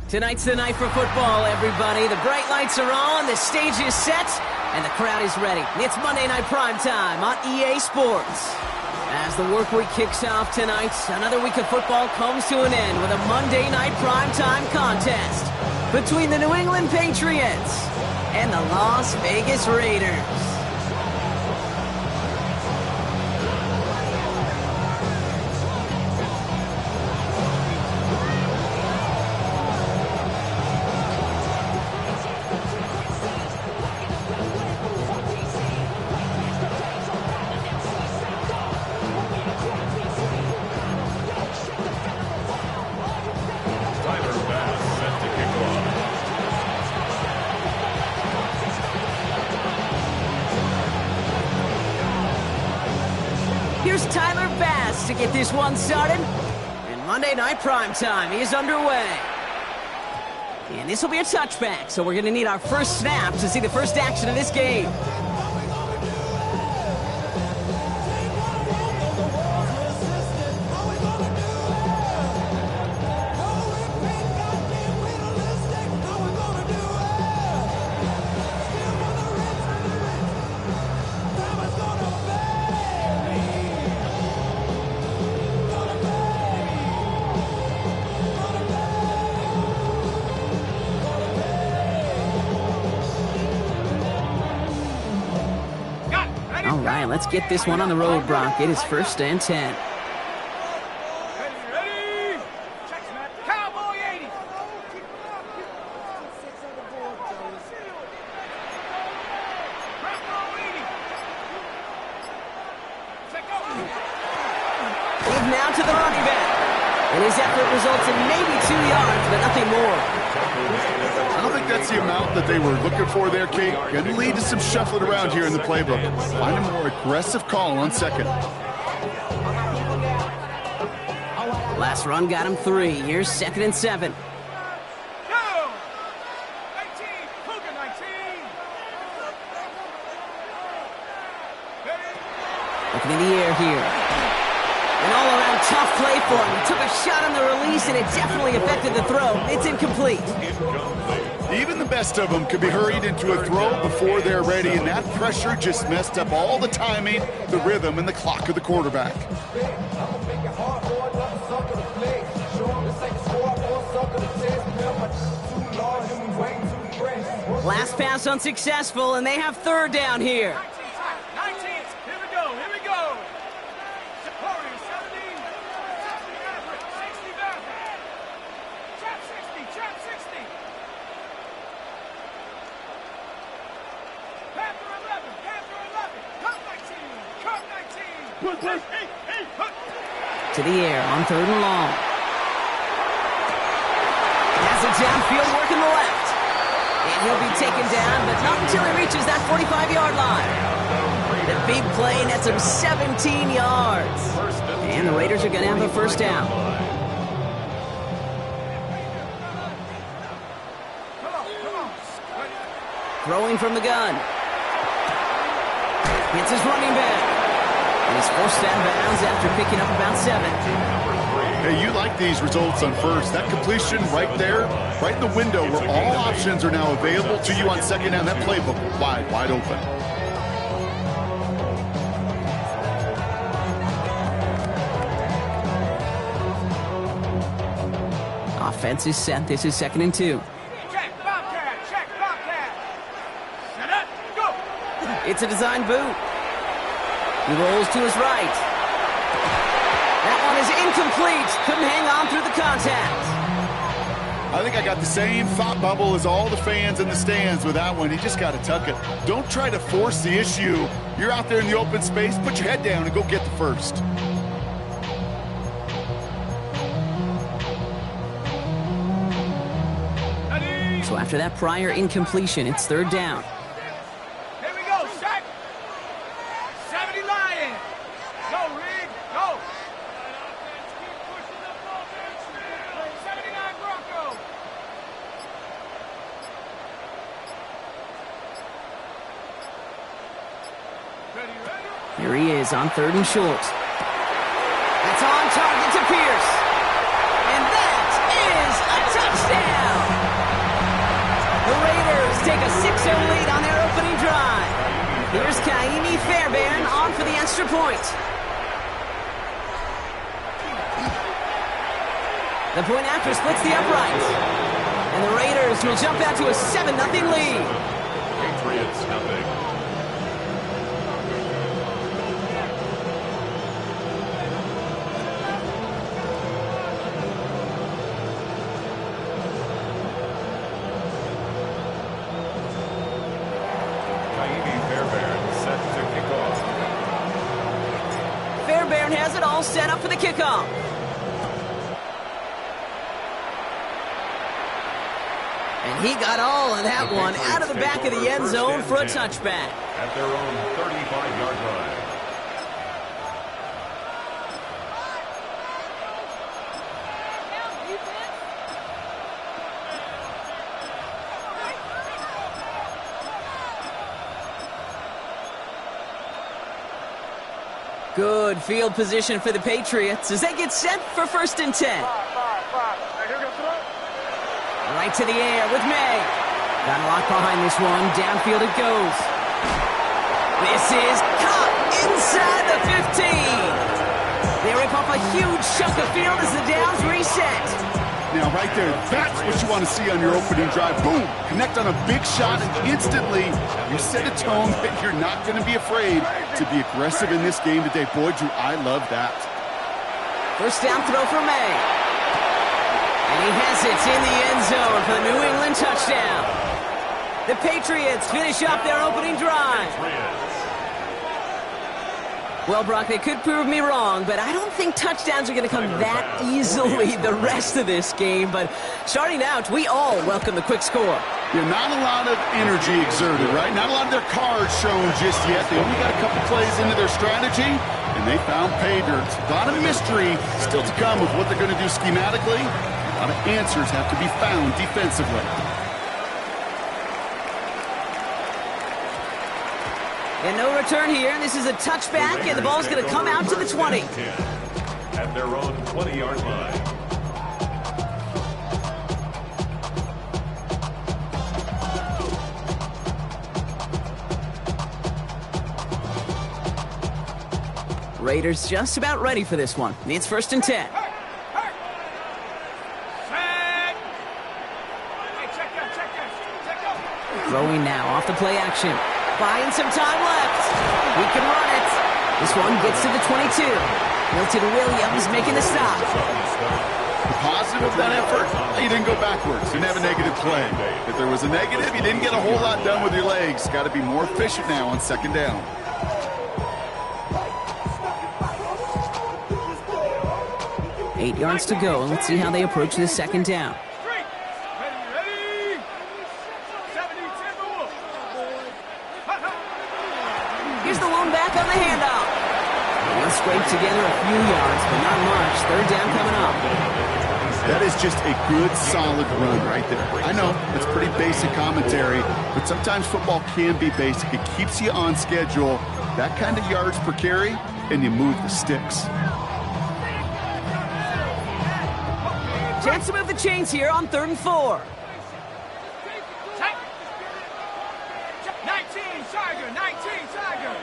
Tonight's the night for football, everybody. The bright lights are on, the stage is set, and the crowd is ready. It's Monday Night Primetime on EA Sports. As the work week kicks off tonight, another week of football comes to an end with a Monday Night Primetime contest between the New England Patriots and the Las Vegas Raiders. Here's Tyler Bass to get this one started. And Monday Night Primetime is underway. And this will be a touchback, so we're going to need our first snap to see the first action of this game. All right, let's get this one on the road, Brock. It is 1st and 10. Ready? Cowboy 80. Lead now to the running back. And his effort results in maybe 2 yards, but nothing more. I don't think that's the amount that they were looking for there, Kate. Going to lead to some shuffling around here in the playbook. Find a more aggressive call on second. Last run got him 3. Here's 2nd and 7. Looking in the air here. An all-around tough play for him. He took a shot on the release, and it definitely affected the throw. It's incomplete. Even the best of them could be hurried into a throw before they're ready, and that pressure just messed up all the timing, the rhythm, and the clock of the quarterback. Last pass unsuccessful, and they have 3rd down here. 19. Here we go. Here we go. 70. 60 back. Trap 60. Trap 60. Panther 11. Panther 11. Cut 19. Cut 19. To the air on 3rd and long. Has it downfield, working the left. And he'll be taken down, but not until he reaches that 45-yard line. The big play nets him 17 yards. And the Raiders are going to have a 1st down. Throwing from the gun. Hits his running back. And he's forced out of bounds after picking up about 7. Hey, you like these results on first. That completion right there, right in the window where all options are now available to you on second down. That playbook wide open. Offense is set. This is 2nd and 2. Check Bobcat. Check Bobcat. Set up. Go. It's a design boot. He rolls to his right. That one is incomplete. Couldn't hang on through the contact. I think I got the same thought bubble as all the fans in the stands with that one. He just got to tuck it. Don't try to force the issue. You're out there in the open space. Put your head down and go get the first. So after that prior incompletion, it's 3rd down. Here we go, Shaq. 70 Lions. Go, Rig. Go. 79 Broncos. Here he is on 3rd and short. It's on target to Pierce. And that is a touchdown! take a 6-0 lead on their opening drive. Here's Kaimi Fairbairn on for the extra point. The point after splits the uprights. And the Raiders will jump out to a 7-0 lead. Patriots nothing. Fairbairn has it all set up for the kickoff. And he got all of that one out of the back of the end zone for a touchback. At their own 35-yard line. Good field position for the Patriots as they get set for 1st and 10. Right to the air with May. Got a lock behind this one. Downfield it goes. This is caught inside the 15. They rip off a huge chunk of field as the downs reset. Now, right there, that's what you want to see on your opening drive. Boom! Connect on a big shot, and instantly you set a tone that you're not going to be afraid to be aggressive in this game today. Boy, Drew, I love that. First down throw for May. And he has it in the end zone for the New England touchdown. The Patriots finish up their opening drive. Well, Brock, they could prove me wrong, but I don't think touchdowns are going to come that easily the rest of this game. But starting out, we all welcome the quick score. Yeah, not a lot of energy exerted, right? Not a lot of their cards shown just yet. They only got a couple plays into their strategy, and they found pay dirt. A lot of mystery still to come with what they're going to do schematically. A lot of answers have to be found defensively. And no return here. This is a touchback, and the ball's going to come out to the 20. At their own 20-yard line. Raiders just about ready for this one. It's 1st and 10. Throwing now off the play action. Buying some time left. He can run it. This one gets to the 22. Milton Williams making the stop. The positive of that effort, you didn't go backwards. You didn't have a negative play. If there was a negative, you didn't get a whole lot done with your legs. Got to be more efficient now on 2nd down. Eight yards to go. Let's see how they approach this 2nd down. Here's the lone back on the handoff. They'll scrape together a few yards, but not much. 3rd down coming up. That is just a good, solid run right there. I know, it's pretty basic commentary, but sometimes football can be basic. It keeps you on schedule. That kind of yards per carry, and you move the sticks. Chance to move the chains here on 3rd and 4. 19 Tiger, 19 Tiger.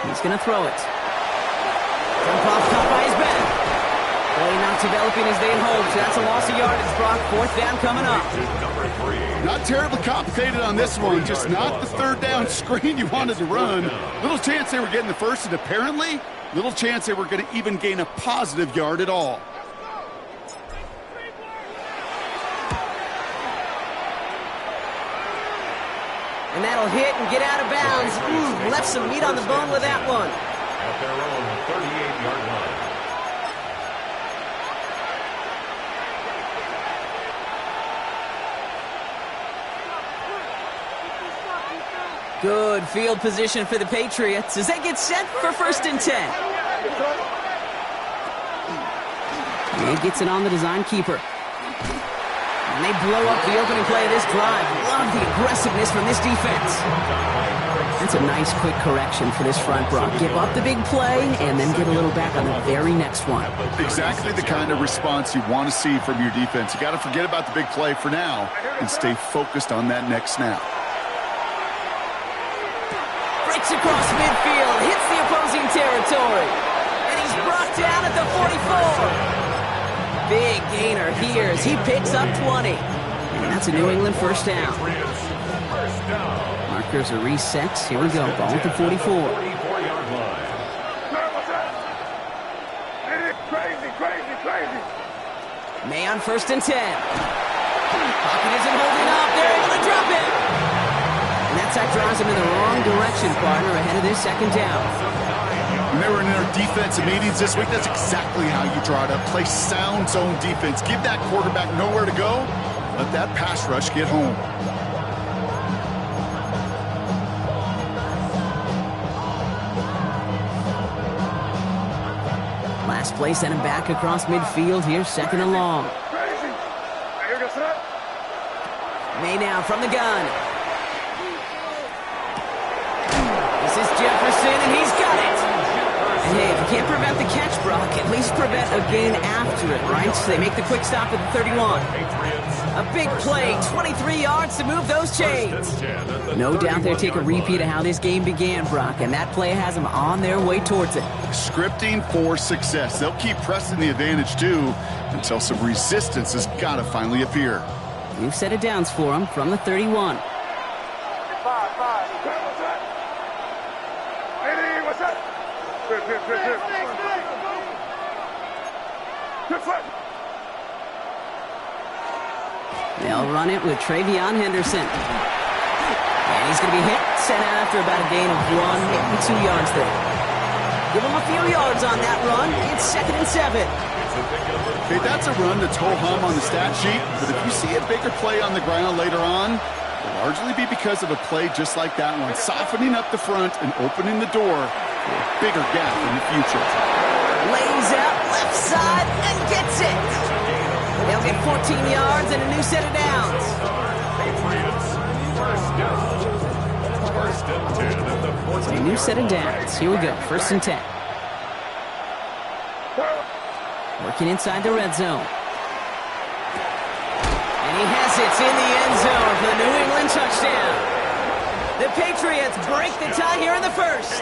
He's going to throw it. Jump off, caught by his back. Play not developing as they had hoped. That's a loss of yardage, Brock. 4th down coming up. Not terribly complicated on this one. Just not the 3rd down screen you wanted to run. Little chance they were getting the first, and apparently little chance they were going to even gain a positive yard at all. And that'll hit and get out of bounds. Ooh, left some meat on the bone with that one. At their own 38-yard line. Good field position for the Patriots as they get set for 1st and 10. He gets it on the design keeper. And they blow up the opening play of this drive. Love love the aggressiveness from this defense. That's a nice quick correction for this front, Brock. Give up the big play and then get a little back on the very next one. Exactly the kind of response you want to see from your defense. You got to forget about the big play for now and stay focused on that next snap. Breaks across midfield, hits the opposing territory. And he's brought down at the 44. Big gainer here as he picks up 20. And that's a New England first down. Markers are reset. Here we go. Ball at the 44. 44-yard line. Crazy. May on 1st and 10. Pocket isn't holding up. They're able to drop it. And that sack drives him in the wrong direction, partner, ahead of this second down. When they were in their defensive meetings this week, that's exactly how you draw it up. Play sound zone defense. Give that quarterback nowhere to go. Let that pass rush get home. Last play sent him back across midfield here, 2nd and long. May now from the gun. This is Jefferson, and he's got it. And hey, if you can't prevent the catch, Brock, at least prevent a gain after it, right? So they make the quick stop at the 31. A big play, 23 yards to move those chains. No doubt they'll take a repeat of how this game began, Brock, and that play has them on their way towards it. Scripting for success. They'll keep pressing the advantage, too, until some resistance has got to finally appear. New set of downs for them from the 31. They'll run it with Travion Henderson. And he's going to be hit, sent out after about a gain of 1, maybe 2 yards there. Give him a few yards on that run. It's 2nd and 7. Okay, that's a run that's ho-hum on the stat sheet, but if you see a bigger play on the ground later on, it'll largely be because of a play just like that one, softening up the front and opening the door for a bigger gap in the future. Lays out left side and gets it. They'll get 14 yards and a new set of downs. Patriots, first down. 1st and 10 at the 40. A new set of downs. Here we go. 1st and 10. Working inside the red zone. And he has it in the end zone for the New England touchdown. The Patriots break the tie here in the first.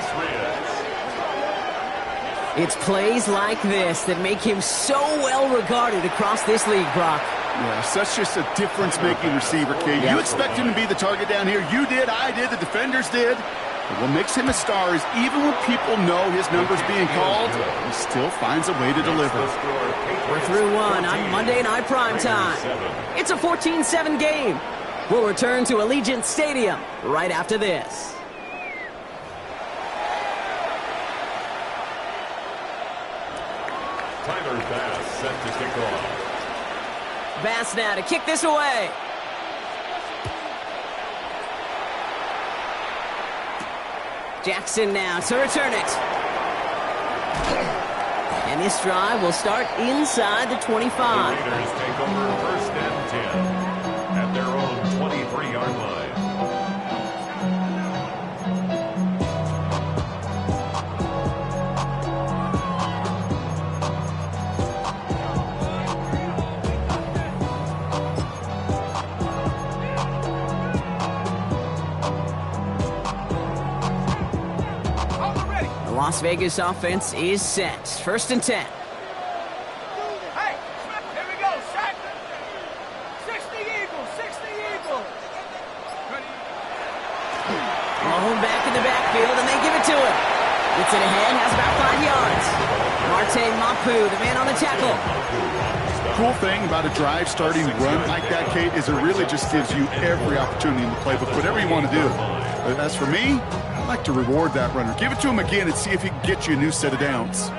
It's plays like this that make him so well regarded across this league, Brock. Yeah, such just a difference-making receiver, Kate. Yeah. You expect him to be the target down here. You did, I did, the defenders did. But what makes him a star is even when people know his number's being called, he still finds a way to deliver. We're through one on Monday Night Primetime. It's a 14-7 game. We'll return to Allegiant Stadium right after this. Tyler Bass set to kick off. Bass now to kick this away. Jackson now to return it. And this drive will start inside the 25. The Raiders take over 1st and 10 at their own 23-yard line. Las Vegas offense is set. 1st and 10. Hey, here we go. Sack. 60 Eagles. 60 Eagles. Malone back in the backfield, and they give it to him. Gets it ahead, has about 5 yards. Marte Mapu, the man on the tackle. Cool thing about a drive starting run like that, Kate, is it really just gives you every opportunity in the playbook, whatever you want to do. But as for me, I like to reward that runner. Give it to him again and see if he can get you a new set of downs.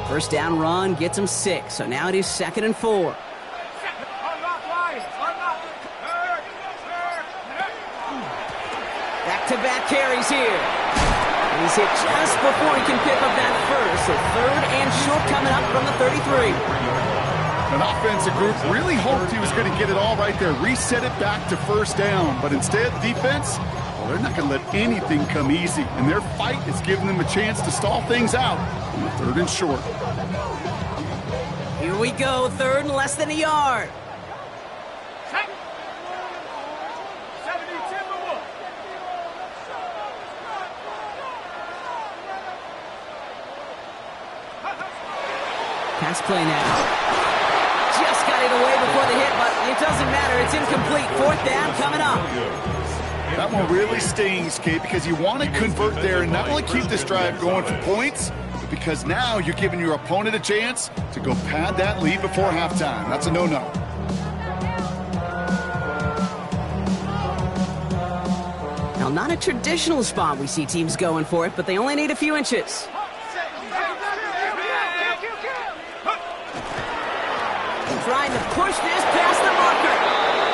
First down run gets him 6, so now it is 2nd and 4. Unlock Lions. Unlock. Back-to-back carries here. And he's is hit just before he can pick up that first. So third and short coming up from the 33. An offensive group really hoped he was going to get it all right there, reset it back to first down. But instead, defense, well, they're not going to let anything come easy. And their fight is giving them a chance to stall things out on the third and short. Here we go, third and less than a yard. Pass play now. Just got it away before the hit, but it doesn't matter. It's incomplete. Fourth down coming up. That one really stings, Kate, because you want to convert there and not only keep this drive going for points, but because now you're giving your opponent a chance to go pad that lead before halftime. That's a no-no. Now, not a traditional spot we see teams going for it, but they only need a few inches. Trying to push this past the marker.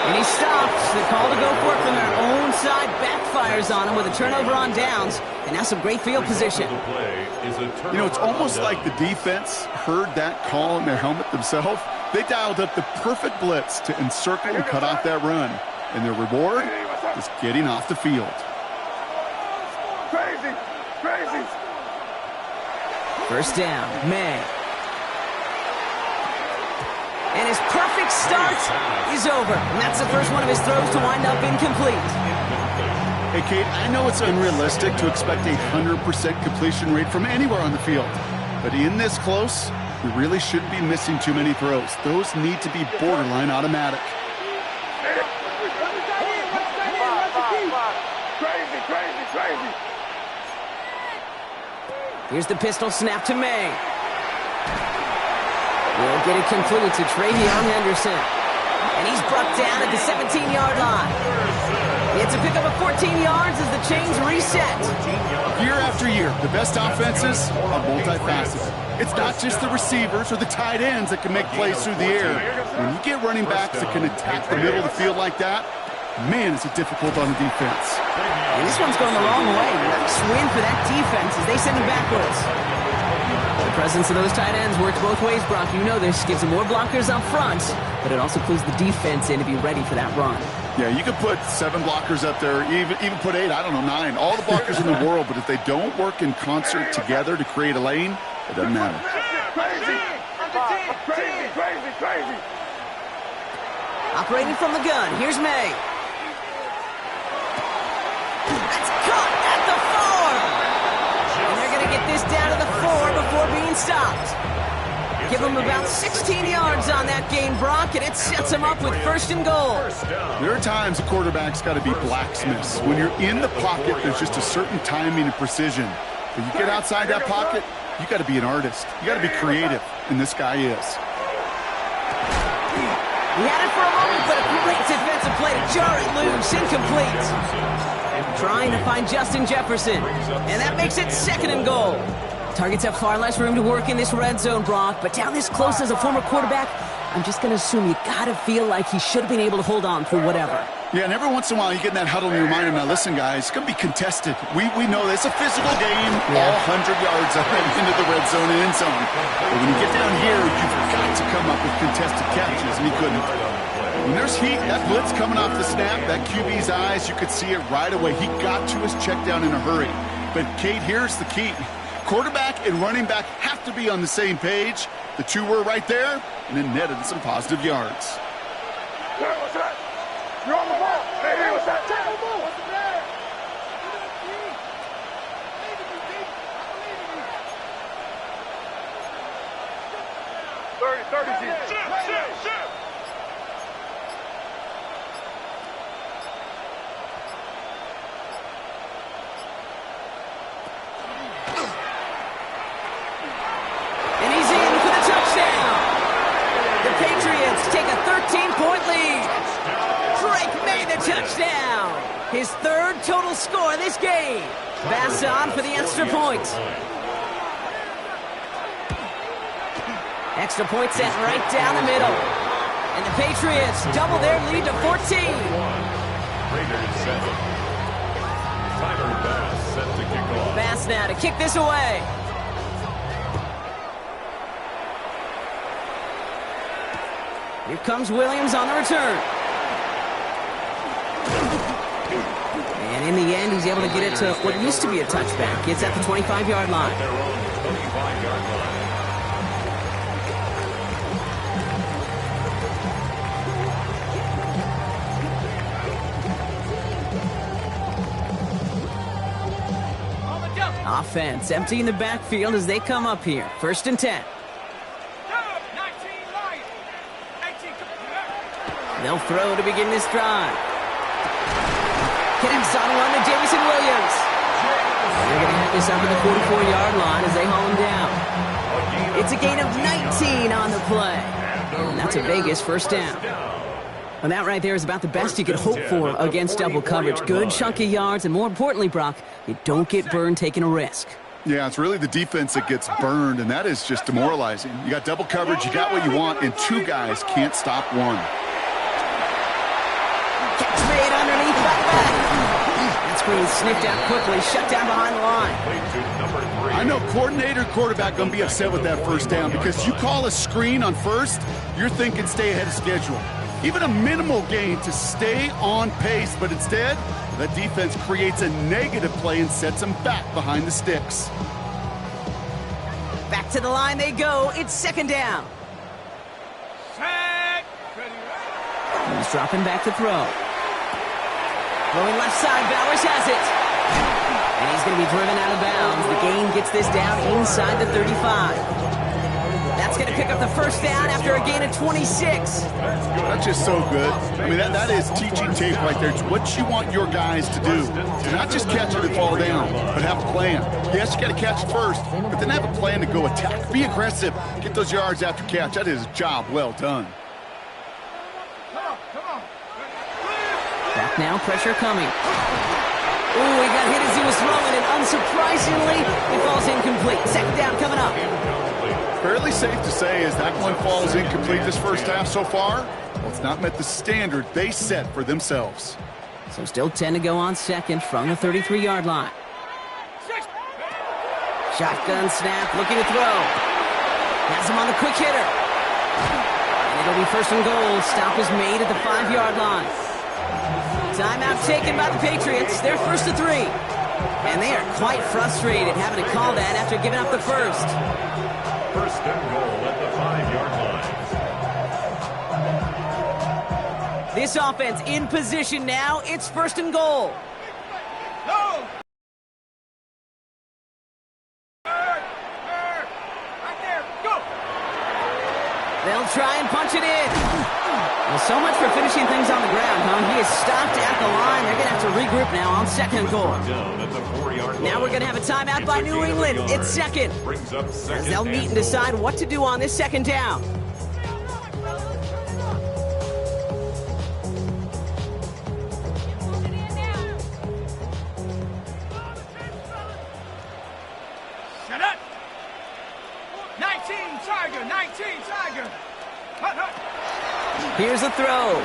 And he stops. The call to go for it from their own side backfires on him with a turnover on downs. And now some great field position. You know, it's almost like the defense heard that call in their helmet themselves. They dialed up the perfect blitz to encircle and cut off that run. And their reward is getting off the field. Crazy! Crazy! First down, May. And his perfect start is over. And that's the first one of his throws to wind up incomplete. Hey, Kate, I know it's unrealistic to expect a 100% completion rate from anywhere on the field. But in this close, you really shouldn't be missing too many throws. Those need to be borderline automatic. Crazy, crazy, crazy! Here's the pistol snap to May. We'll get it complete to Travion Henderson. And he's brought down at the 17-yard line. It's a pickup of 14 yards as the chains reset. Year after year, the best offenses are multifaceted. It's not just the receivers or the tight ends that can make plays through the air. When you get running backs that can attack the middle of the field like that, man, is it difficult on the defense. And this one's going the wrong way. Nice win for that defense as they send him backwards. The presence of those tight ends works both ways, Brock. You know this. Gives them more blockers up front, but it also clues the defense in to be ready for that run. Yeah, you could put 7 blockers up there, even put 8, I don't know, 9. All the blockers in the world, but if they don't work in concert together to create a lane, it doesn't matter. Crazy! Crazy, crazy, crazy! Operating from the gun, here's May. That's caught at the 4! And they're going to get this down to the 4 before being stopped. Give them about 16 yards on that gain, Brock, and it sets them up with first and goal. There are times a quarterback's got to be blacksmiths. When you're in the pocket, there's just a certain timing and precision. When you get outside that pocket, you got to be an artist. You got to be creative, and this guy is. He had it for a moment, but a great defensive play to jar it loose, incomplete. Trying to find Justin Jefferson, and that makes it second and goal. Targets have far less room to work in this red zone, Brock, but down this close as a former quarterback, I'm just going to assume you got to feel like he should have been able to hold on through whatever. Yeah, and every once in a while you get in that huddle and you remind him, now listen, guys, it's going to be contested. We know this. It's a physical game, all 100 yards into the red zone and end zone. But when you get down here, you've got to come up with contested catches, and he couldn't. When there's heat, that blitz coming off the snap, that QB's eyes, you could see it right away. He got to his check down in a hurry. But, Kate, here's the key. Quarterback and running back have to be on the same page. The two were right there, and then netted some positive yards. Hey, what's that? You're on the ball! Hey, what's that? Take the ball! What's that? 30, G. And he's in for the touchdown. The Patriots take a 13-point lead. Drake made the touchdown. His third total score in this game. Bass on for the extra point. Extra point set right down the middle. And the Patriots double their lead to 14. Raiders 7. Tyler Bass set to kick off. Bass now to kick this away. Here comes Williams on the return. And in the end, he's able to get it to what used to be a touchback. It's at the 25-yard line. Their own 25-yard line. Offense emptying the backfield as they come up here. 1st and 10. They'll throw to begin this drive. Getting on one to Jamison Williams. They're going to have this up at the 44-yard line as they haul him down. It's a gain of 19 on the play. And that's a Vegas 1st down. And that right there is about the best you could hope for against double coverage. Good chunky yards, and more importantly, Brock, you don't get burned taking a risk. Yeah, it's really the defense that gets burned, and that is just demoralizing. You got double coverage, you got what you want, and 2 guys can't stop one. Catch made underneath that back. That screen sniffed out quickly, shut down behind the line. I know coordinator quarterback going to be upset with that 1st down because you call a screen on 1st, you're thinking stay ahead of schedule. Even a minimal gain to stay on pace, but instead, the defense creates a negative play and sets them back behind the sticks. Back to the line they go. It's 2nd down. He's dropping back to throw. Going left side, Bowers has it. And he's going to be driven out of bounds. The gain gets this down inside the 35. That's going to pick up the 1st down after a gain of 26. That's just so good. I mean, that is teaching tape right there. It's what you want your guys to do. To not just catch it and fall down, but have a plan. Yes, you got to catch it first, but then have a plan to go attack. Be aggressive. Get those yards after catch. That is a job well done. Back now, pressure coming. Ooh, he got hit as he was throwing, and unsurprisingly, it falls incomplete. 2nd down coming up. Fairly safe to say as that one falls incomplete this 1st half so far, well, it's not met the standard they set for themselves. So still 10 to go on 2nd from the 33-yard line. Shotgun snap, looking to throw. Has him on the quick hitter. And it'll be 1st and goal. Stop is made at the 5-yard line. Timeout taken by the Patriots. They're 1st to 3. And they are quite frustrated having to call that after giving up the 1st. 1st and goal at the 5-yard line. This offense in position now. It's 1st and goal. Go! They'll try and punch it in. Well, so much for finishing things on the ground, huh? He is stopped at the line. They're going to have to regroup now on 2nd and goal. Now we're going to have a timeout by New England. It's 2nd. As they'll meet and decide what to do on this 2nd down. Shut up! 19 Tiger! 19 Tiger! Hut, hut. Here's a throw.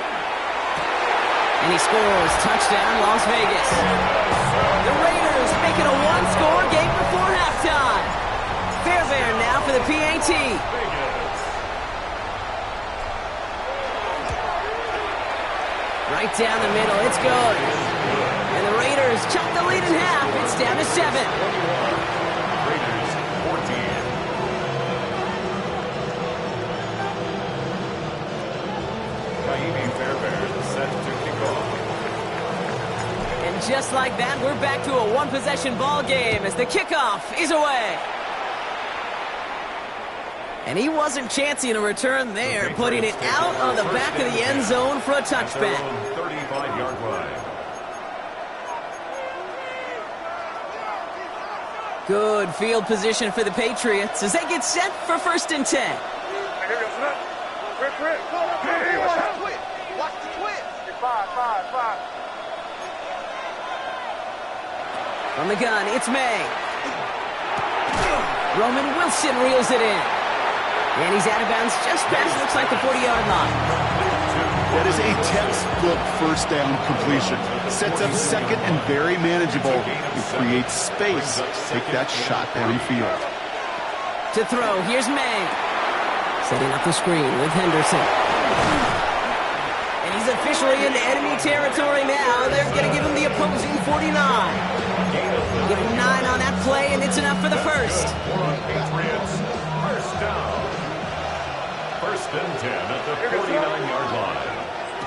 And he scores. Touchdown, Las Vegas. The Raiders make it a 1-score game before halftime. Fairbairn now for the PAT. Right down the middle. It's good. And the Raiders chop the lead in half. It's down to 7. Raiders 14. Fairbairn set to kick off. And just like that, we're back to a 1-possession ball game as the kickoff is away. And he wasn't chancing a return there, putting it out on the back of the end zone for a touchback. 35-yard line. Good field position for the Patriots as they get set for 1st and 10. Watch the twist. 5. From the gun, it's May. Roman Wilson reels it in. And he's out of bounds just past, looks like, the 40-yard line. That is a textbook first down completion. Sets up second and very manageable and creates space. Take that shot downfield. To throw, here's May. Setting up the screen with Henderson. And he's officially into enemy territory now. They're going to give him the opposing 49. Give him 9 on that play, and it's enough for the first. Patriots, first down. First and 10 at the 49-yard line.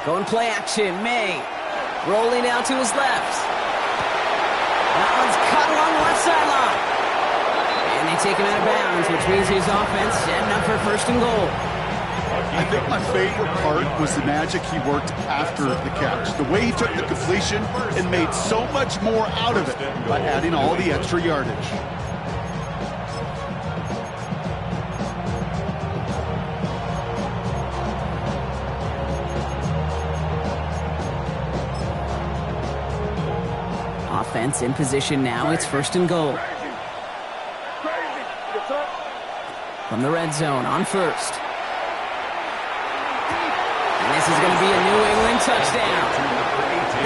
Going play action, May. Rolling out to his left. That one's cut along the left sideline. And they take him out of bounds, which means his offense setting up for first and goal. I think my favorite part was the magic he worked after the catch. The way he took the completion and made so much more out of it by adding all the extra yardage. Offense in position now. It's first and goal. From the red zone on first. And this is going to be a New England touchdown.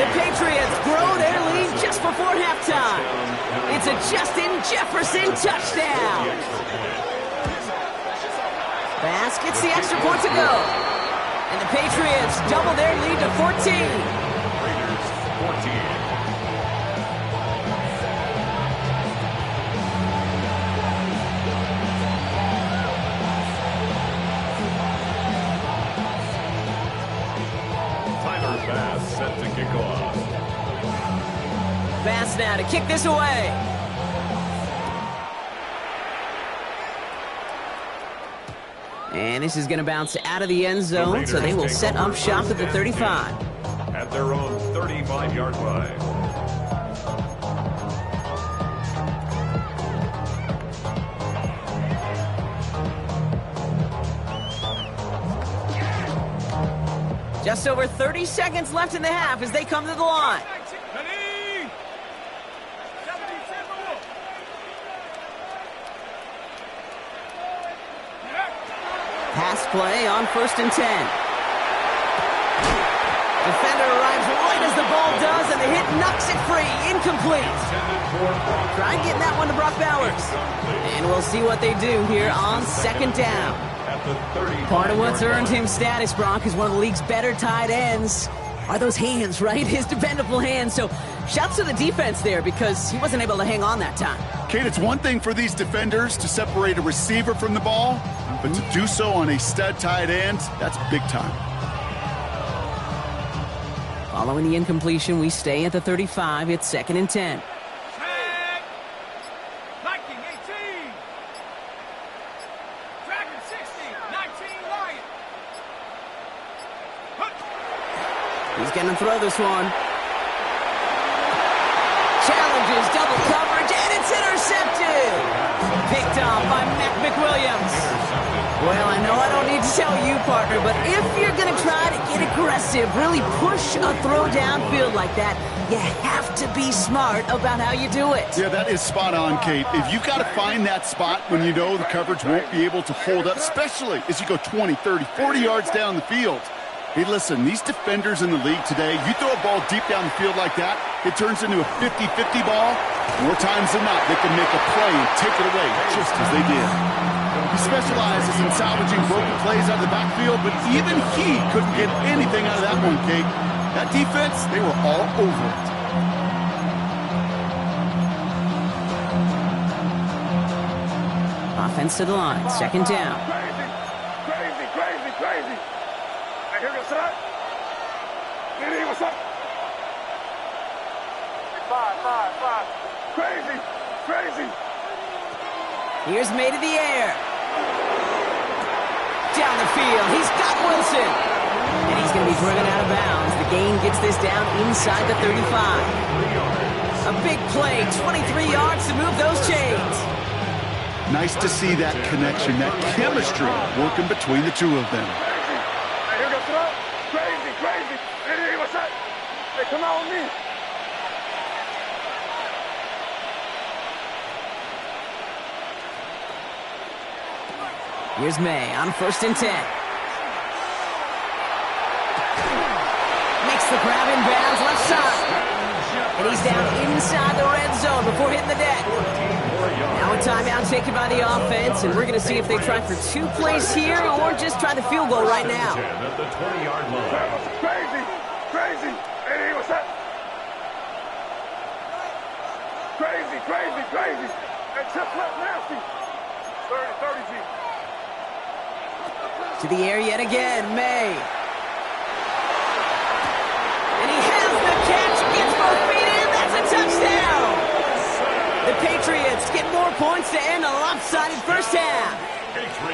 The Patriots grow their lead just before halftime. It's a Justin Jefferson touchdown. Bass gets the extra point to go. And the Patriots double their lead to 14. Raiders 14. Set to kick off. Bass now to kick this away. And this is going to bounce out of the end zone, so they will set up shop at the 35. At their own 35-yard line. Just over 30 seconds left in the half as they come to the line. Pass play on first and 10. Defender arrives right as the ball does, and the hit knocks it free. Incomplete. Try getting that one to Brock Bowers. And we'll see what they do here on second down. Part of what's earned him status, Brock, is one of the league's better tight ends. Are those hands, right? His dependable hands. So shouts to the defense there because he wasn't able to hang on that time. Kate, it's one thing for these defenders to separate a receiver from the ball, but to do so on a stud tight end, that's big time. Following the incompletion, we stay at the 35. It's second and 10. He's going to throw this one. Challenges double coverage, and it's intercepted. Picked off by Mac McWilliams. Well, I know I don't need to tell you, partner, but if you're going to try to get aggressive, really push a throw downfield like that, you have to be smart about how you do it. Yeah, that is spot on, Kate. If you've got to find that spot when you know the coverage won't be able to hold up, especially as you go 20, 30, 40 yards down the field. Hey, listen, these defenders in the league today, you throw a ball deep down the field like that, it turns into a 50-50 ball. More times than not, they can make a play and take it away, just as they did. He specializes in salvaging broken plays out of the backfield, but even he couldn't get anything out of that one, Kate. That defense, they were all over it. Offense to the line, second down. Crazy. Here goes that. Diddy, what's up? 5. Crazy. Here's May to the air. Down the field. He's got Wilson. And he's going to be driven out of bounds. The gain gets this down inside the 35. A big play, 23 yards to move those chains. Nice to see that connection, that chemistry working between the two of them. Crazy. Hey, what's that? Hey, come out with me. Here's May on first and 10. the grab in bounds left side. And he's down inside the red zone before hitting the deck. Now a timeout taken by the offense, and we're going to see if they try for 2 plays here or just try the field goal right now. At the 20-yard line. That was crazy, crazy. Hey, what's that? Crazy, crazy, crazy. That tip left nasty. 30 feet. To the air yet again, May. And he has the catch, gets both feet in, that's a touchdown! The Patriots get more points to end a lopsided first half.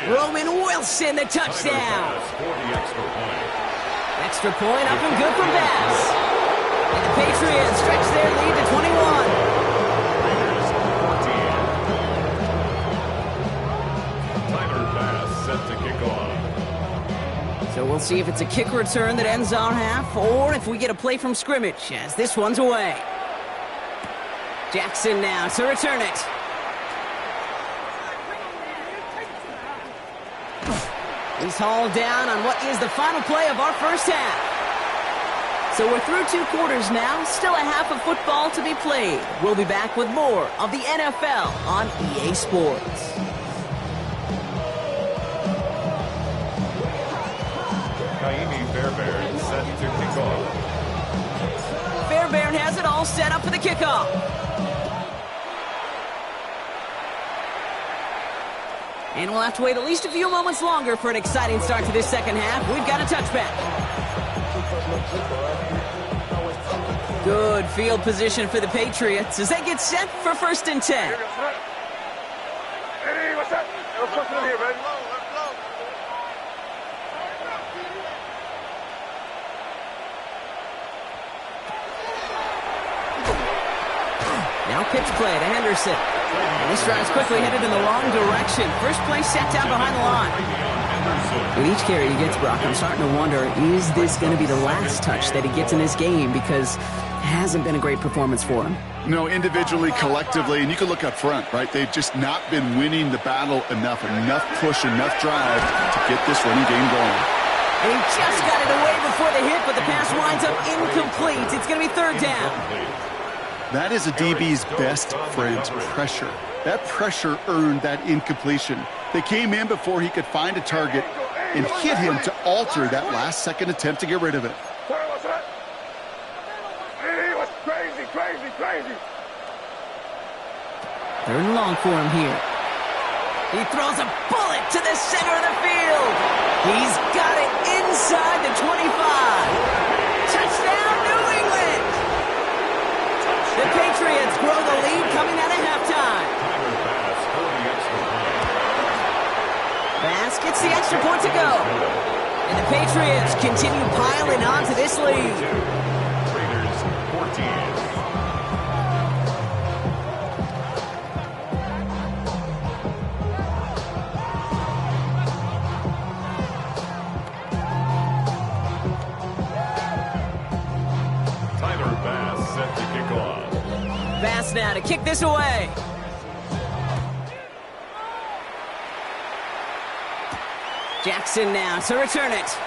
Roman Wilson, the touchdown. For the extra point. Extra point up and good for Bass. And the Patriots stretch their lead to 21. Raiders 14. Tyler Bass set to kick off. So we'll see if it's a kick return that ends our half, or if we get a play from scrimmage, as this one's away. Jackson now to return it. He's hauled down on what is the final play of our first half. So we're through 2 quarters now, still a half of football to be played. We'll be back with more of the NFL on EA Sports. Fairbairn set to kick off. Fairbairn has it all set up for the kickoff. And we'll have to wait at least a few moments longer for an exciting start to this second half. We've got a touchback. Good field position for the Patriots as they get set for 1st and 10. Hey, what's that? Let's push it in here, baby. Now pitch play to Henderson. And this drive's quickly headed in the wrong direction. First play set down behind the line. With each carry he gets, Brock, I'm starting to wonder, is this going to be the last touch that he gets in this game? Because it hasn't been a great performance for him. No, individually, collectively, and you can look up front, right? They've just not been winning the battle enough push, enough drive to get this running game going. And he just got it away before the hit, but the pass winds up incomplete. It's going to be 3rd down. That is a DB's best friend, pressure. That pressure earned that incompletion. They came in before he could find a target and hit him to alter that last-second attempt to get rid of it. What's that? Hey, what's crazy, crazy, crazy. 3rd and long for him here. He throws a bullet to the center of the field. He's got it inside the 25. Touchdown, New England! The Patriots grow the lead coming out of halftime. Bass gets the extra point to go. And the Patriots continue piling on to this lead. Raiders 14. Tyler Bass set to kick off. Bass now to kick this away. Jackson now to return it.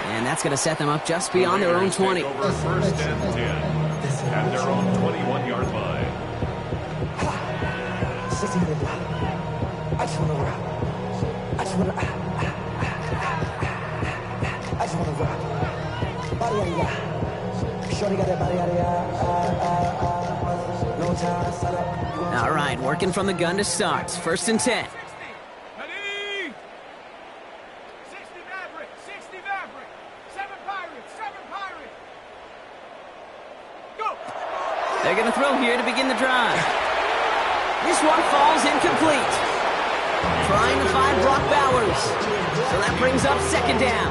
And that's going to set them up just beyond their own 20. Over 1st and 10 at their own 21-yard line. I just want to rock. I just want to rock. Body out of ya. Shorty got that body out of ya. No time, set up. All right, working from the gun to start. 1st and 10. Ready? 60 Maverick, 60 Maverick. 7 Pirates, 7 Pirates. Go! They're going to throw here to begin the drive. This one falls incomplete. Trying to find Brock Bowers. So that brings up 2nd down.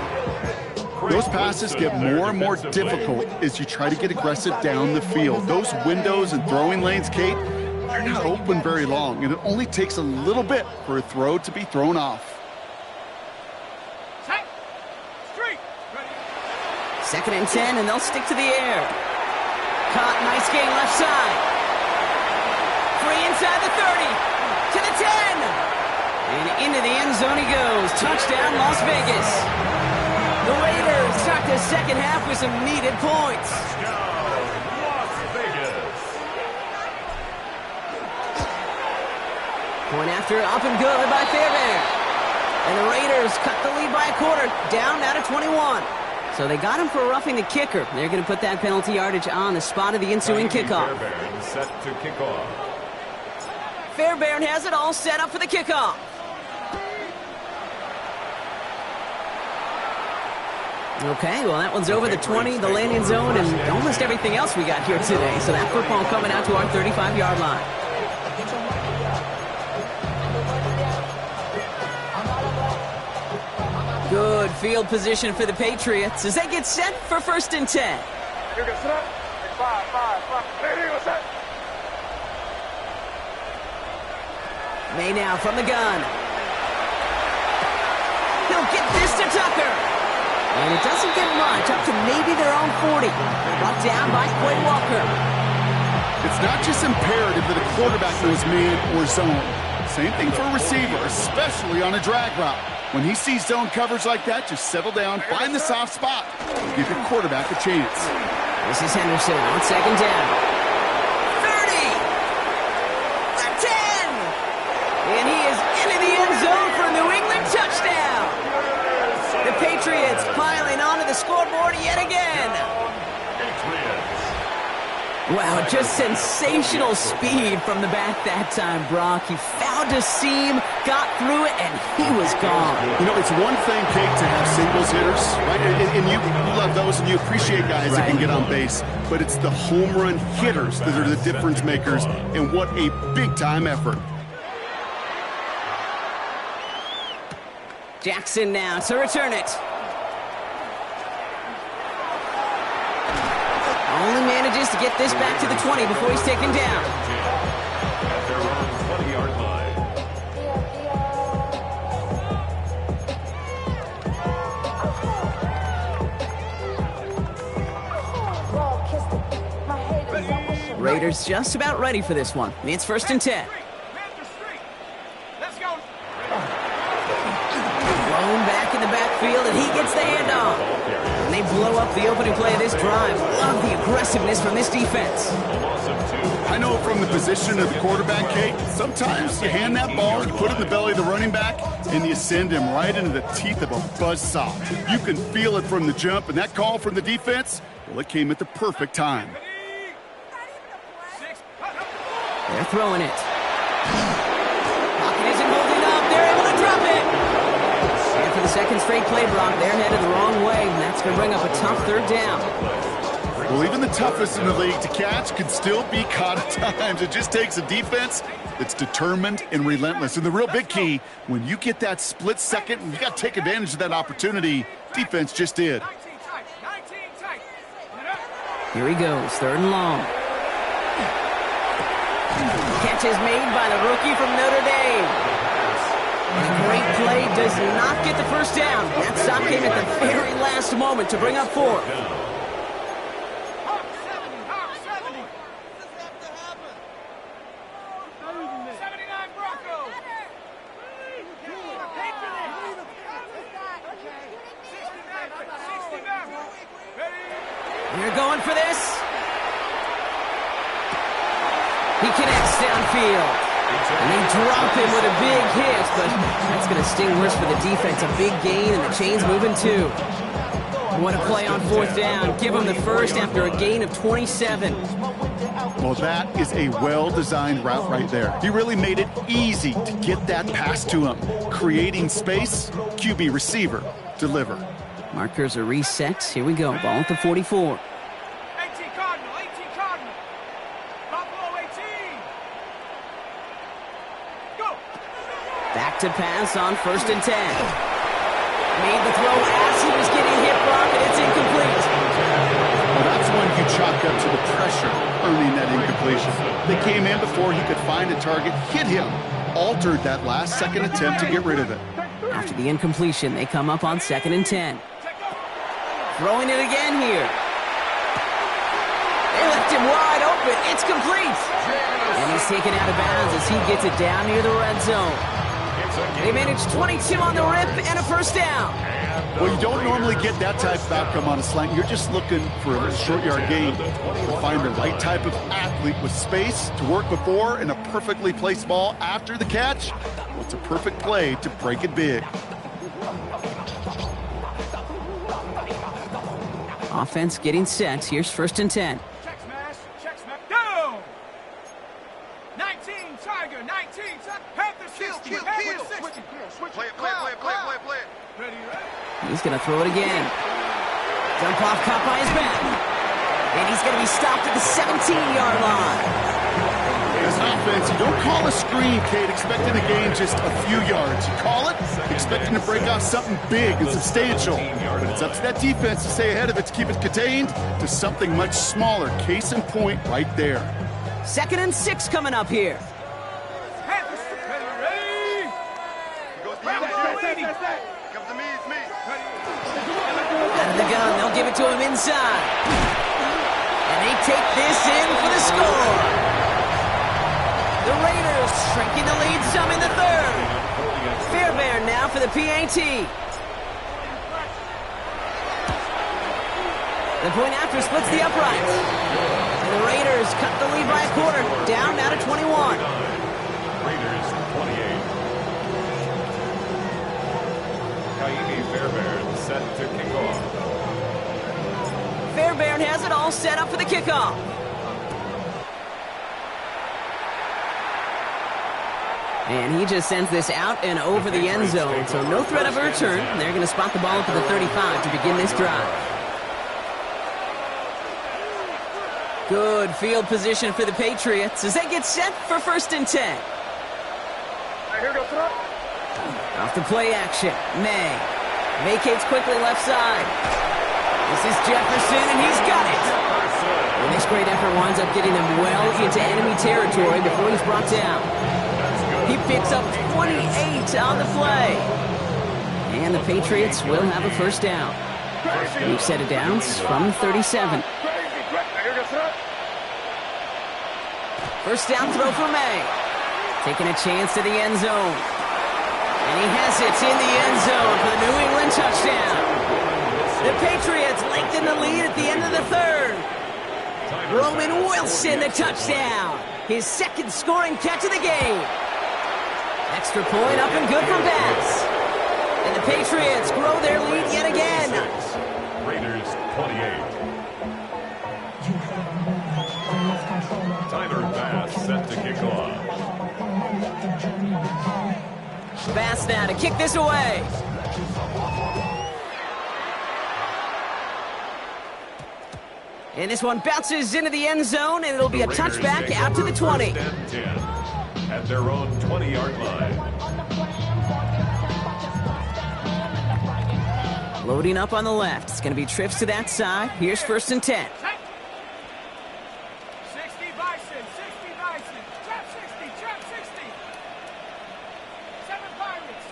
Those passes get more and more difficult as you try to get aggressive down the field. Those windows and throwing lanes, Kate, they're not open very long, and it only takes a little bit for a throw to be thrown off. Set. Street. Ready? 2nd and 10, and they'll stick to the air. Caught, nice gain left side. Free inside the 30, to the 10. And into the end zone he goes. Touchdown, Las Vegas. The The Raiders start the second half with some needed points. Las Vegas. Point after, up and good by Fairbairn. And the Raiders cut the lead by a quarter, down now to 21. So they got him for roughing the kicker. They're going to put that penalty yardage on the spot of the ensuing kickoff. Fairbairn set to kick off. Fairbairn has it all set up for the kickoff. Okay, well, that one's over the 20, the landing zone, and almost everything else we got here today. So that football coming out to our 35-yard line. Good field position for the Patriots as they get set for 1st and 10. You can set. 5. Hey, what's that? May now from the gun. He'll get this to Tucker. And it doesn't get much, up to maybe their own 40. Brought down by Quay Walker. It's not just imperative that a quarterback knows man or zone. Same thing for a receiver, especially on a drag route. When he sees zone coverage like that, just settle down, find the soft spot, and give your quarterback a chance. This is Henderson on 2nd down. 30! The 10! And he is into the end zone for a New England touchdown! The Patriots piling onto the scoreboard yet again! Wow, just sensational speed from the back that time, Brock. He found a seam, got through it, and he was gone. You know, it's one thing, Kate, to have singles hitters, right? And you love those, and you appreciate guys that can get on base. But it's the home run hitters that are the difference makers, and what a big-time effort. Jackson now to return it. Only manages to get this back to the 20 before he's taken down. At their own 20-yard line. Raiders just about ready for this one. It's 1st and 10. Let's go. Thrown back in the backfield, and he gets the handoff. And they blow up the opening play of this drive. Love the aggressiveness from this defense. I know from the position of the quarterback, Kate, sometimes you hand that ball, you put it in the belly of the running back, and you send him right into the teeth of a buzzsaw. You can feel it from the jump, and that call from the defense, well, it came at the perfect time. They're throwing it. Pocket isn't holding up. They're able to drop it. And for the second straight play, Brock, they're headed the wrong way, and that's going to bring up a tough 3rd down. Well, even the toughest in the league to catch can still be caught at times. It just takes a defense that's determined and relentless. And the real big key, when you get that split second, you got to take advantage of that opportunity. Defense just did. Here he goes, 3rd and long. Catch is made by the rookie from Notre Dame. And a great play does not get the 1st down. That stop came at the very last moment to bring up 4. They're going for this. He connects downfield. And they drop him with a big hit, but that's going to sting worse for the defense. A big gain, and the chain's moving too. What a play on 4th down. Give him the 1st after a gain of 27. Well, that is a well-designed route right there. He really made it easy to get that pass to him. Creating space, QB receiver, deliver. Markers are reset. Here we go. Ball at the 44. 18 Cardinal. Buffalo 18. Go. Back to pass on 1st and 10. Made the throw as he was getting hit, Brock, and it's incomplete. Well, that's when you chalk up to the pressure earning that incompletion. They came in before he could find a target, hit him, altered that last-second attempt to get rid of it. After the incompletion, they come up on 2nd and 10. Throwing it again here. They left him wide open. It's complete. And he's taken out of bounds as he gets it down near the red zone. They managed 22 on the rip and a first down. Well, you don't normally get that type of outcome on a slant. You're just looking for a short yard gain. To find the right type of athlete with space to work before and a perfectly placed ball after the catch. Well, it's a perfect play to break it big. Offense getting set. Here's 1st and 10. Check smash, down! 19, Tiger, 19, Panther 60, Panther 60. Play it. Ready? He's going to throw it again. Dump off, caught by his back. And he's going to be stopped at the 17-yard line. As an offense, you don't call a screen, Kate, expecting to gain just a few yards. You call it expecting to break off something big and substantial. But it's up to that defense to stay ahead of it, to keep it contained to something much smaller. Case in point right there. 2nd and 6 coming up here. Panthers, ready? Comes to me, it's me. Out of the gun, they'll give it to him inside. And they take this in for the score. The Raiders shrinking the lead some in the 3rd. Fairbairn now for the PAT. The point after splits the uprights. And the Raiders cut the lead by a quarter, down now to 21. Raiders 28. Kaimi Fairbairn set to kick off. Fairbairn has it all set up for the kickoff. And he just sends this out and over the end zone, so no threat of a return. They're going to spot the ball up at the 35 to begin this drive. Good field position for the Patriots as they get set for 1st and 10. Here goes it. Off the play action, May vacates quickly left side. This is Jefferson, and he's got it. And this great effort winds up getting them well into enemy territory before he's brought down. He picks up 28 on the play. And the Patriots will have a first down. We've set it downs from 37. First down throw for May. Taking a chance to the end zone. And he has it in the end zone for the New England touchdown. The Patriots lengthen the lead at the end of the 3rd. Roman Wilson, the touchdown. His 2nd scoring catch of the game. Extra point up and good for Bass. And the Patriots grow their lead yet again. Raiders 28. Tyler Bass set to kick off. Bass now to kick this away. And this one bounces into the end zone, and it'll be a touchback out to the 20. At their own 20-yard line. Loading up on the left. It's going to be trips to that side. Here's 1st and 10. 60 Bison, trap 60. 7 Pirates.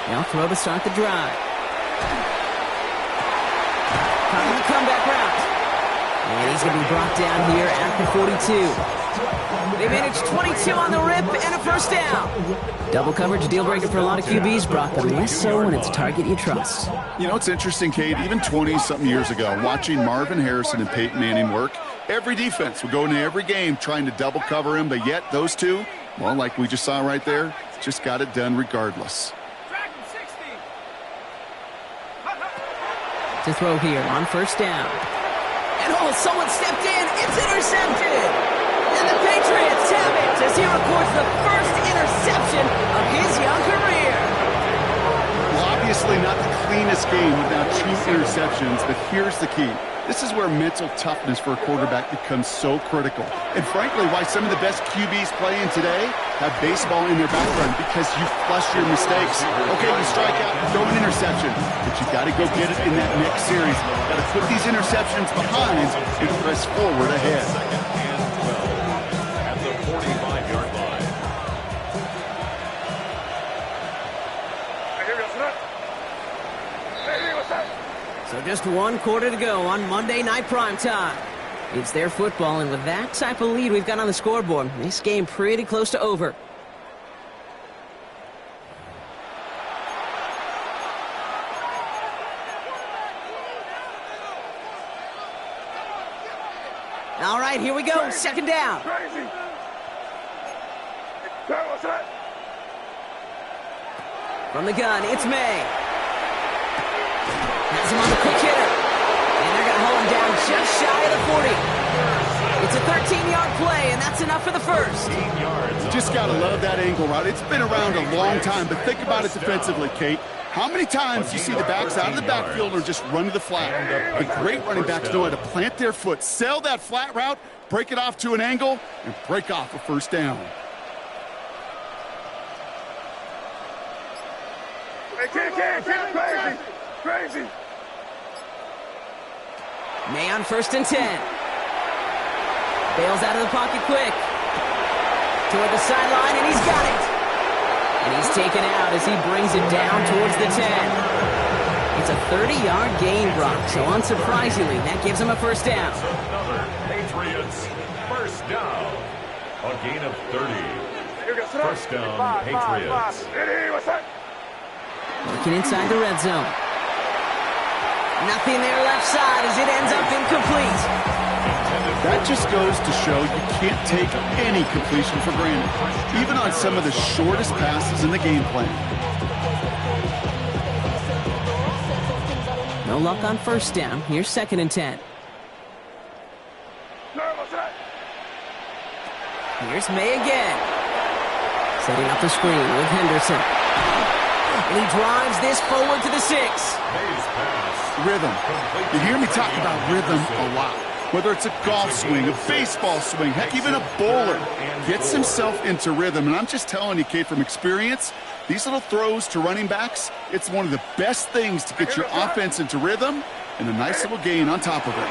Now throw to start the drive. Coming the comeback route. And he's going to be brought down here at the 42. They managed 22 on the rip and a first down. Double coverage, deal breaker for a lot of QBs, Brock, but less so when it's a target you trust. You know, it's interesting, Kate, even 20-something years ago, watching Marvin Harrison and Peyton Manning work, every defense would go into every game trying to double cover him, but yet those two, well, like we just saw right there, just got it done regardless. To throw here on first down. And someone stepped in. It's intercepted. And the Patriots have it as he records the first interception of his young career. Well, obviously not the cleanest game without 2 interceptions, but here's the key. This is where mental toughness for a quarterback becomes so critical. And frankly, why some of the best QBs playing today have baseball in their background, because you flush your mistakes. Okay, you strike out, you throw an interception, but you got to go get it in that next series. Got to put these interceptions behind and press forward ahead. At the 45-yard line. So just 1 quarter to go on Monday Night Primetime. It's their football, and with that type of lead we've got on the scoreboard, this game pretty close to over. All right, here we go. Second down. Crazy. What's that? From the gun, it's May. Has him on the quick hitter. And they're going to hold him down just shy of the 40. It's a 13-yard play, and that's enough for the first. You just got to love that angle route. It's been around a long time, but think about it defensively, Kate. How many times do you see the backs out of the backfield or just run to the flat? The great running backs know how to plant their foot, sell that flat route, break it off to an angle, and break off a first down. Hey, crazy. Crazy. May on 1st and 10. Bails out of the pocket quick. Toward the sideline, and he's got it. And he's taken out as he brings it down towards the 10. It's a 30-yard gain, Brock, so unsurprisingly, that gives him a first down. Another Patriots first down. A gain of 30. First down, Patriots. What's that? Looking inside the red zone. Nothing there left side as it ends up incomplete. That just goes to show you can't take any completion for granted, even on some of the shortest passes in the game plan. No luck on first down. Here's 2nd and 10. What's that? Here's May again. Setting up the screen with Henderson. And he drives this forward to the 6. Rhythm. You hear me talk about rhythm a lot. Whether it's a golf swing, a baseball swing, heck, even a bowler gets himself into rhythm. And I'm just telling you, Kate, from experience, these little throws to running backs, it's one of the best things to get your offense into rhythm and a nice little gain on top of it.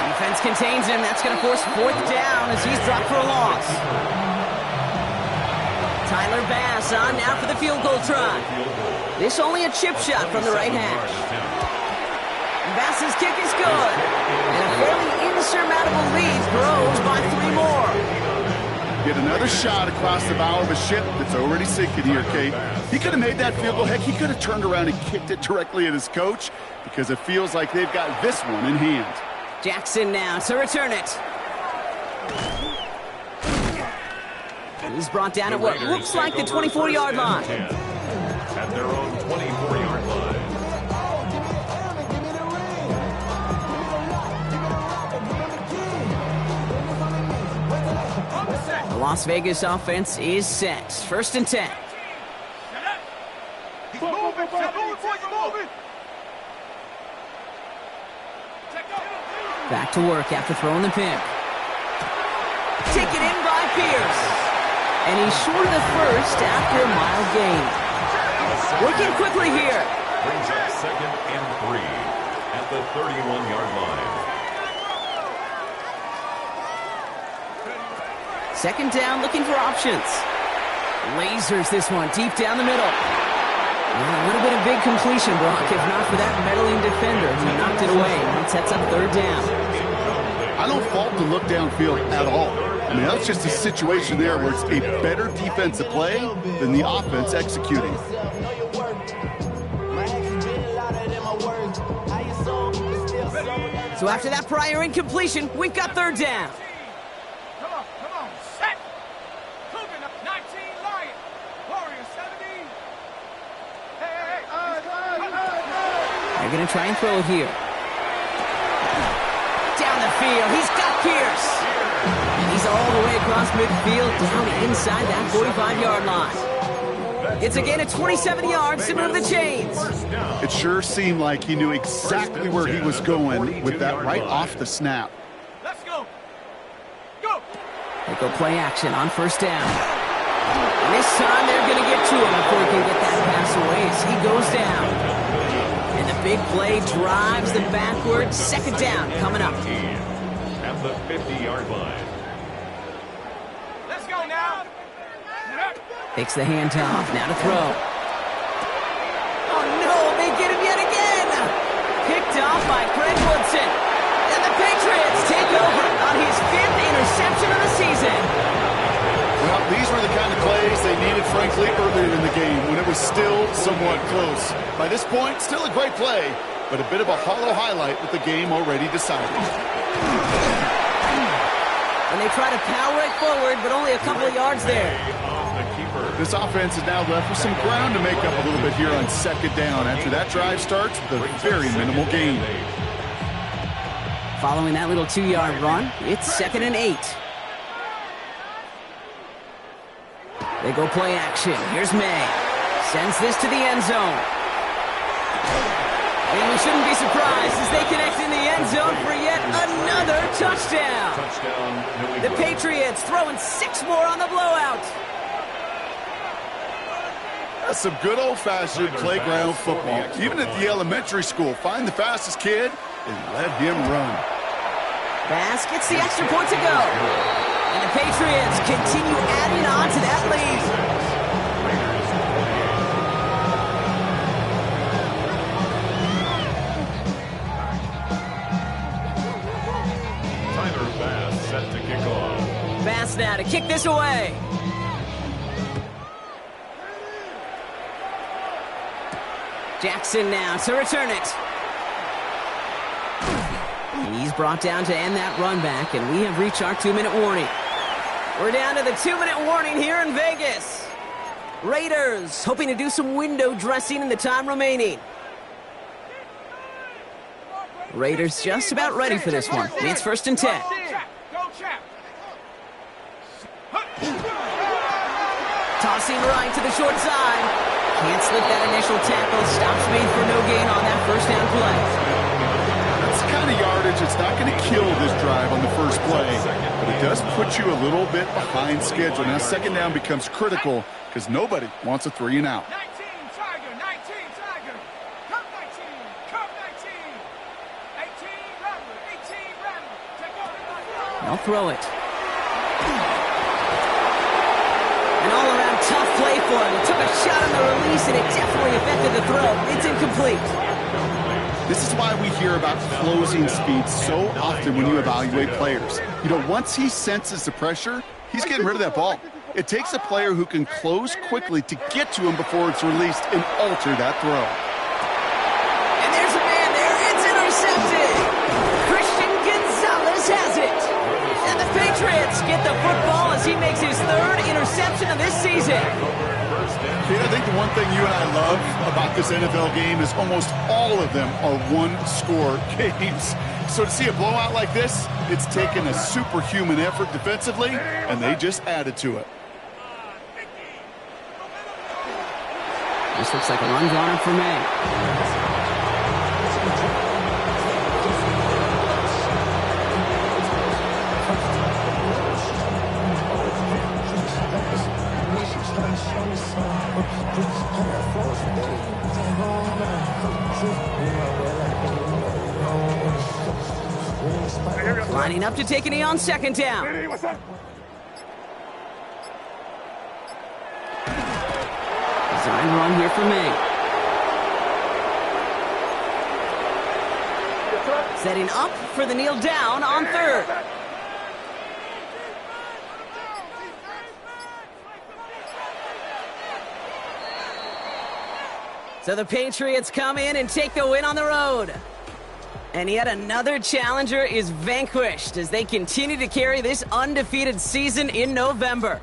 Defense contains him. That's going to force 4th down as he's dropped for a loss. Tyler Bass on now for the field goal try. This only a chip shot from the right hash. Bass's kick is good. And a fairly insurmountable lead grows by 3 more. Get another shot across the bow of a ship that's already sinking here, Kate. He could have made that field goal. Heck, he could have turned around and kicked it directly at his coach because it feels like they've got this one in hand. Jackson now to return it. He's brought down at what looks like the 24-yard line. At their own 24-yard line. The Las Vegas offense is set. 1st and 10. He's moving, moving. Back to work after throwing the pin. Taken in by Pierce. And he's short of the first after a mile gain. Working quickly here. Brings up 2nd and 3 at the 31-yard line. 2nd down, looking for options. Lasers this one deep down the middle. And a little bit of big completion, Brock, if not for that meddling defender who knocked it away. It sets up 3rd down. I don't fault the look downfield at all. I mean, that's just a situation there where it's a better defensive play than the offense executing. So after that prior incompletion, we've got 3rd down. Come on, set. Cougar 19, Lion. Warrior 17. Hey. They're going to try and throw it here. Down the field, he's got Pierce. And he's all the way across midfield down inside that 45-yard line. It's a gain of 27 yards to move the chains. It sure seemed like he knew exactly where he was going with that right off the snap. Let's go. Go. They go play action on 1st down. And this time they're going to get to him before he can get that pass away as he goes down. And the big play drives them backwards. 2nd down coming up. At the 50-yard line. Let's go now. Takes the handoff. Now to throw. Oh, no. They get him yet again. Picked off by Craig Woodson. Vikings lead earlier in the game when it was still somewhat close. By this point, still a great play, but a bit of a hollow highlight with the game already decided. And they try to power it forward, but only a couple of yards there. This offense is now left with some ground to make up a little bit here on second down. After that drive starts, the very minimal gain. Following that little 2-yard run, it's 2nd and 8. They go play action. Here's May. Sends this to the end zone. And we shouldn't be surprised as they connect in the end zone for yet another touchdown. The Patriots throwing 6 more on the blowout. That's some good old-fashioned playground football. Even at the elementary school, find the fastest kid and let him run. Bass gets the extra point to go. And the Patriots continue adding on to that lead. Tyler Bass set to kick off. Bass now to kick this away. Jackson now to return it. He's brought down to end that run back, and we have reached our 2-minute warning. We're down to the 2-minute warning here in Vegas. Raiders hoping to do some window dressing in the time remaining. Raiders just about ready for this one. It's 1st and 10. Tossing right to the short side. Can't slip that initial tackle. Stops made for no gain on that first down play. That's the kind of yardage it's not going to kill this drive on the first play, but it does put you a little bit behind schedule. Now second down becomes critical because nobody wants a 3 and out. 19 Tiger, 19 Tiger. Come 19, come 19. 18 Rattler, 18 Rattler. Take over. They'll throw it. An all-around tough play for him. He took a shot on the release, and it definitely affected the throw. It's incomplete. This is why we hear about closing speed so often when you evaluate players. You know, once he senses the pressure, he's getting rid of that ball. It takes a player who can close quickly to get to him before it's released and alter that throw. And there's a man there. It's intercepted. Christian Gonzalez has it. And the Patriots get the football as he makes his 3rd interception of this season. Kid, I think the one thing you and I love about this NFL game is almost all of them are one-score games. So to see a blowout like this, it's taken a superhuman effort defensively, and they just added to it. This looks like a run gunner for May. Lining up to take a knee on second down. Design run here for May. Setting up for the kneel down on 3rd. So the Patriots come in and take the win on the road. And yet another challenger is vanquished as they continue to carry this undefeated season in November.